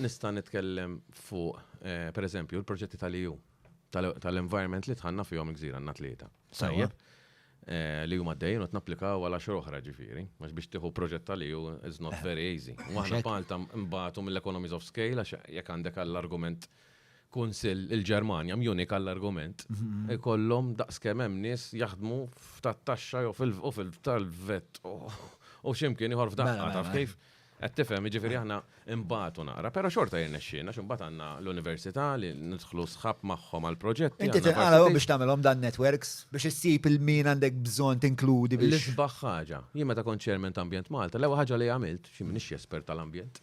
nista' nitkellem fuq, per eżempju, l-proġetti tal-EU, tal-environment li tħanna fihom il-gżira għandna tlieta. Tajjeb. Li huma dejjem qed napplikaw għal xi oħra ġifieri, għax biex tieħu proġett tal-EU is not very easy. U aħna bħalta mbagħtu mill-economies of scale għax jekk għandek għall-argument Kunsill il-Ġermanja Munich għall-argument, ikollhom daqskemm hemm nies jaħdmu f'tat-taxxa jew fil-tal-vet u x'imkien ieħor f'daqqa taf kif qed tifhem jiġifieri aħna imbagħtu naqra, però xorta jirnexxielna x'imbagħad għandna l-università li nidħlu sħab magħhom għall-proġetti. Inti tinqalgħu biex tagħmelhom dan networks biex issib il-min għandek bżonn tinkludi biex. L-isbaħ ħaġa, jien meta kont chairman ta' Ambjent Malta, l-ewwel ħaġa li għamilt xi m'iniex espert tal-ambjent.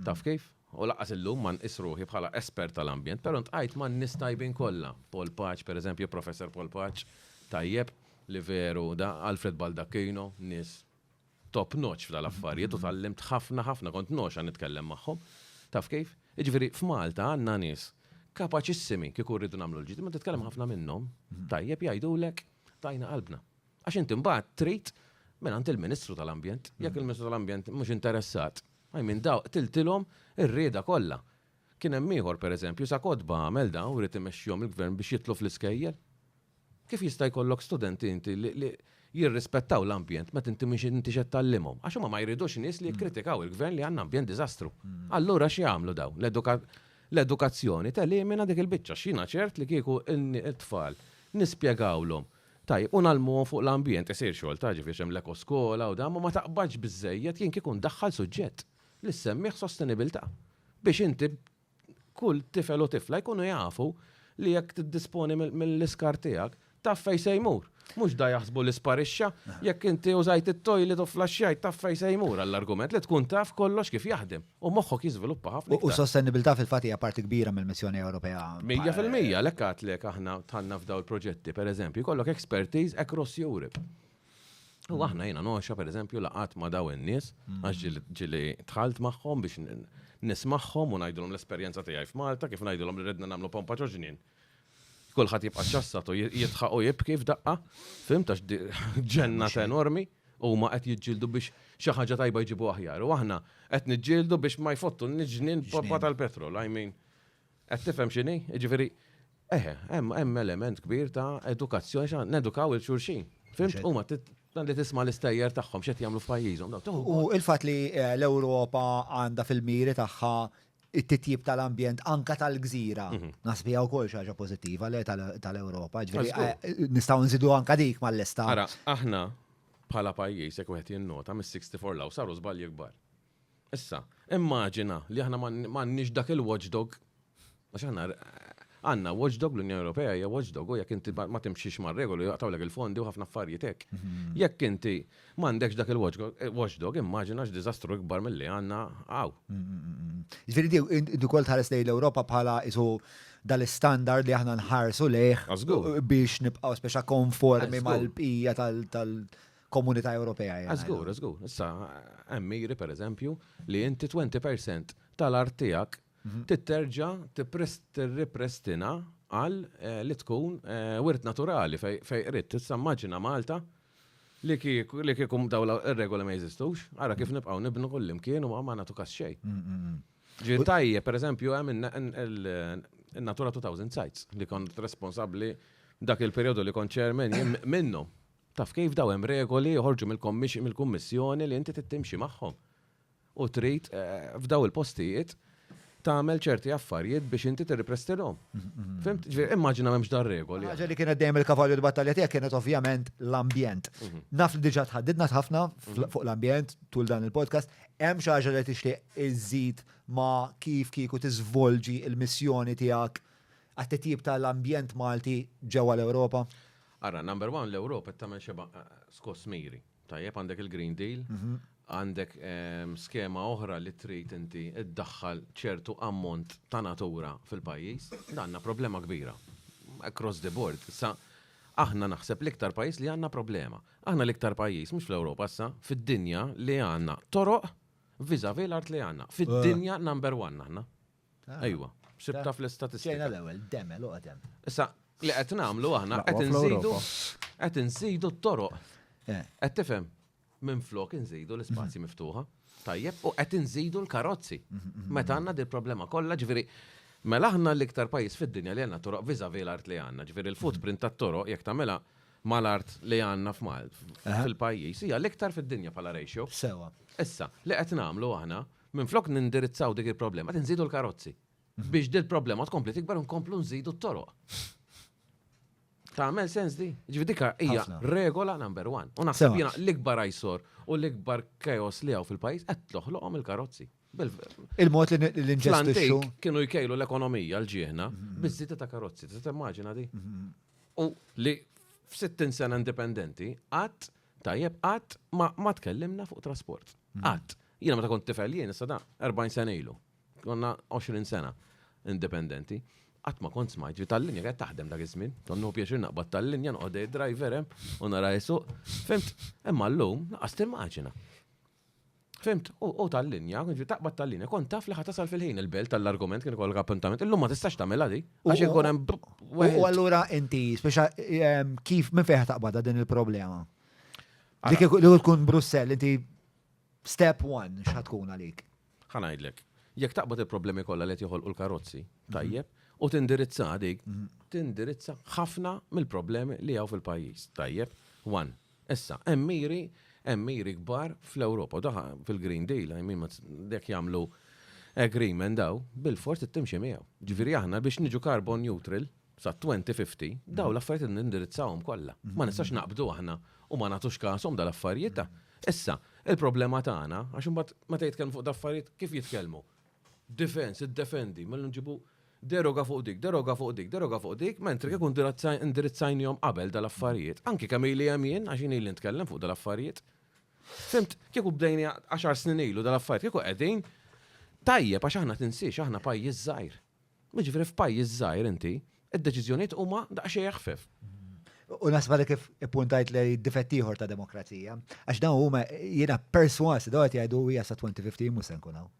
Taf kif? U laqqas illum ma nqis ruħi bħala espert tal-ambjent, però ntqajt ma' nies tajbin kollha. Paul Paċ, pereżempju, Professor Paul Paċ, tajjeb li veru da Alfred Baldacchino, nies top notch f'dal-affarijiet u tallimt ħafna kont noxa nitkellem magħhom. Taf kif? Jiġifieri f'Malta għandna nies kapaċissimi kieku rridu nagħmlu l-ġid, ma titkellem ħafna minnhom, tajjeb jgħidulek tajna qalbna. Għax inti mbagħad trid mingħand il-Ministru tal-Ambjent, jekk il-Ministru tal-Ambjent mhux interessat, minn daw tiltilhom ir-rieda kollha. Kien hemm ieħor pereżempju sa kodba għamel dawn u rid imexxihom il-gvern biex jitlu fl-iskejjel. Kif jista' jkollok studenti inti li jirrispettaw l-ambjent meta inti mhux inti xed tallimhom. Għax huma ma jridux nies li jikkritikaw il-gvern li għandna ambjent diżastru. Allura x'jagħmlu daw? L-edukazzjoni telimina dik il-biċċa x'jiena ċert li kieku it-tfal nispjegawlhom. Tajjeb, u nagħlmuhom fuq l-ambjent isir xogħol ta' ġifieri hemm l-ekoskola u dan ma taqbadx biżejjed jien kieku ndaħħal suġġett li semmih sostenibilità. Biex inti kull tifel u tifla jkunu jafu li jekk tiddisponi mill-iskar tiegħek taf fejn se jmur. Mhux da jaħsbu li sparixxa, jekk inti użajt it-toilet u flaxxajt taf fejn se jmur għall-argument li tkun taf kollox kif jaħdem u moħħok jiżviluppa ħafna. U sostenibilità fil-fatt hija parti kbira mill-missjoni Ewropea. 100% lekk għatlek aħna tħanna f'daw il-proġetti, pereżempju, jkollok expertise across Europe. U aħna jiena noxa pereżempju laqat ma' daw in-nies għax ġili tħalt magħhom biex nismagħhom u ngħidulhom l-esperjenza tiegħi f'Malta kif ngħidulhom li redna nagħmlu pompa ġoġnien. Kulħadd jibqa' ċassat u jitħaq u jibki f'daqqa, fimt għax ġennat enormi u ma qed jiġġieldu biex xi ħaġa tajba jġibu aħjar. U aħna qed niġġieldu biex ma jfottu n-ġnien pompa tal-petrol. I mean, qed tifhem x'inhi? Jiġifieri hemm element kbir ta' edukazzjoni nedukaw il-xulxin. Fimt huma li tisma' l-istejjer tagħhom x'qed jagħmlu f'pajjiżhom. U il-fatt li l-Ewropa għandha fil-miri tagħha it-titjib tal-ambjent anka tal-gżira. Nasbija wkoll xi ħaġa pożittiva li tal-Ewropa. Ġifieri nistgħu nżidu anka dik mal-lesta. Ara, aħna bħala pajjiż jekk wieħed jinnota mis-64 law saru żbalji kbar. Issa, immaġina li aħna m'għandniex dak il-watchdog għax aħna għandna watchdog l-Unjoni Ewropea hija watchdog u jekk inti ma timxix mar-regoli jaqtawlek il-fondi u ħafna affarijiet hekk. Jekk inti m'għandekx dak il-watchdog, immaġina x'diżastru ikbar milli għandna hawn. Ġifieri inti wkoll tħares lejn l-Ewropa bħala isu dal-istandard li aħna nħarsu lejh biex nibqgħu speċa konformi mal-bqija tal-Komunità Ewropea. Żgur. Issa hemm miri pereżempju li inti 20% tal-art tiegħek titterġa' tirriprestina għal li tkun wirt naturali fej rid tissammaġina Malta li kieku dawn ir-regoli ma jeżistux, ara kif nibqgħu nibnu kullimkien u ma nagħtu każ xejn. Ġifieri tajjeb pereżempju hemm in-Natura 2000 sites li kont responsabbli dak il-perjodu li kont chairman minnhom. Taf kif daw hemm regoli joħorġu mill-kummissjoni li inti tittimxi magħhom. U trid f'daw il-postijiet tagħmel ċerti affarijiet biex inti tirriprestinhom. Fimt? Immaġina m'hemmx dar regoli. Ħaġa li kienet dejjem il-kavalju d-battalja tiegħek kienet ovvjament l-ambjent. Naf li diġà tħaddidna ħafna fuq l-ambjent tul dan il-podcast, hemm xi ħaġa li tixtieq iżid ma' kif kieku tiżvolġi l-missjoni tiegħek għat-titjib tal-ambjent Malti ġewwa l-Ewropa? Ara, number one l-Ewropa tagħmel xeba skoss miri. Tajjeb għandek il-Green Deal, għandek skema oħra li trid inti iddaħħal ċertu ammont ta' natura fil-pajjiż, għandna problema kbira. Across the board. Sa aħna naħseb l-iktar pajjiż li għandna problema. Aħna l-iktar pajjiż mhux fl-Ewropa issa fid-dinja li għandna toroq viżavi l-art li għandna. Fid-dinja number one aħna. Ejwa, xibta fl-istatistika. Xejn l-ewwel, demel u qedem. Issa li qed nagħmlu aħna qed inżidu t-toroq. Qed tifhem? Minn flok inżidu l-ispazji miftuħa. Tajjeb, u qed inżidu l-karozzi. Meta għandna di problema kollha, ġifieri mela aħna l-iktar pajjiż fid-dinja li għandna toroq viżavi l-art li għandna, ġifieri l-footprint tat-toroq jekk tagħmilha mal-art li għandna fil-pajjiż hija l-iktar fid-dinja bħala ratio. Sewa. Issa, li qed nagħmlu aħna minflok nindirizzaw dik il-problema, qed inżidu l-karozzi. Biex dil problema tkompli tikbar nkomplu nżidu t-toroq. Tagħmel sens di? Ġifieri dika hija regola number one. U naħseb jiena l-ikbar ajsor u l-ikbar chaos li hawn fil-pajjiż qed toħloqhom il-karozzi. Il-mod li l-inġestixxu kienu jkejlu l-ekonomija l-ġieħna biż-żieda ta' karozzi. Tista' timmaġina di? U li f'60 sena indipendenti qatt tajjeb qatt ma tkellimna fuq trasport. Qatt. Jiena meta kont tifel jien issa da 40 sena ilu. Konna 20 sena indipendenti. Qatt ma kont smajt tal-linja qed taħdem dak iż-żmien. Konnu pjaċir naqbad tal-linja noqgħod driver hemm u nara jsuq. Fimt, imma llum naqas timmaġina. Fimt, u tal-linja, taqbad tal-linja, kont taf li ħatasal fil-ħin il-belt tal-argument kien ikollok appuntament. Illum ma tistax tagħmilha di. Għax ikun hemm. U allura inti speċa kif minn fejn taqbad din il-problema? Dik li tkun Brussell, inti step one x'ħatkun għalik? Ħanajdlek. Jekk taqbad il-problemi kollha li qed joħolqu l-karozzi, tajjeb, u tindirizza dik, tindirizza ħafna mill-problemi li hawn fil-pajjiż. Tajjeb, one. Issa, hemm miri kbar fl-Ewropa, daħ fil-Green Deal, dek jagħmlu agreement daw, bil-fort timxi miegħu. Ġifieri aħna biex niġu carbon neutral sa 2050, daw l-affarijiet nindirizzawhom kollha. Ma nistax naqbdu aħna u ma nagħtux kasom dal-affarijiet. Issa, il-problema tagħna għax imbagħad meta jitkellmu fuq daffarijiet kif jitkellmu? Defense, id-defendi, mallu nġibu deroga fuq dik, deroga fuq dik, deroga fuq dik, mentri kikun indirizzajnijom qabel dal-affarijiet. Anki kemm ili jemjen, għaxin ili nitkellem fuq dal-affarijiet. Fimt, kieku bdejni 10 snin ilu dal-affarijiet, kieku qegħdin tajjeb għax aħna tinsiex aħna pajjiż żgħir. Jiġifieri f'pajjiż żgħir inti, id-deċiżjonijiet huma daqsxejn jaħfef. U nasba kif ippuntajt li difetti ieħor ta' demokrazija, għax dawn huma jiena perswas dawt jgħidu hija sa 2050 mhux se nkun hawn.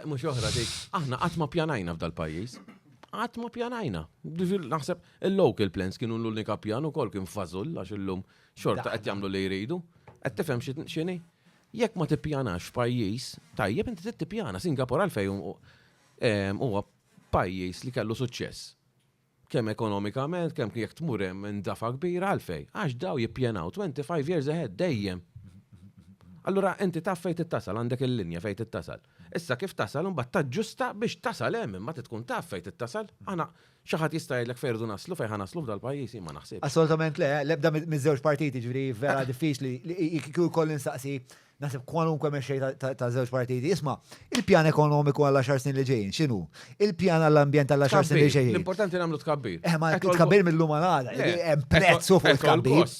Mux oħra dik, aħna qatt ma pjanajna f'dal pajjiż. Qatt ma pjanajna. Naħseb il-local plans kienu l-unika pjan ukoll kien fażul għax illum xorta qed jagħmlu li jridu. Qed tifhem x'inhi? Jekk ma tippjanax f'pajjiż, tajjeb inti trid tippjana. Singapore għalfejn huwa pajjiż li kellu suċċess. Kemm ekonomikament, kemm jekk tmur hemm indafa kbira għalfejn. Għax daw jippjanaw 25 years ahead dejjem. Allura inti taf fejn tittasal għandek il-linja fejn tittasal. Issa kif tasal imbagħad taġġusta biex tasal hemm imma tkun taf fejn tittasal. Aħna xi ħadd jista' jgħidlek fejn irdu naslu fejn ħanaslu f'dal-pajjiż ma naħsibx. Assolutament le, l-ebda miż-żewġ partiti ġifieri vera diffiċli li kieku jkoll insaqsi naħseb kwalunkwe mexxej ta' żewġ partiti. Isma' il-pjan ekonomiku għal 10 snin li ġejjin x'inhu? Il-pjan għall-ambjent għal 10 snin li ġejjin. L-importanti nagħmlu tkabbir. Ma tkabbir mill-lum għal hemm prezzu fuq il-tkabbir.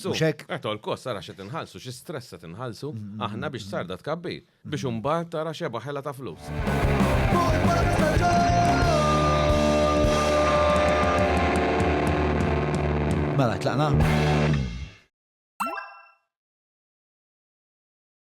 Qed l-kost ara x'qed inħallsu, xi stress qed inħallsu aħna biex sarda tkabbir biex imbagħad tara xeba ħela ta' flus. Mela tlaqna.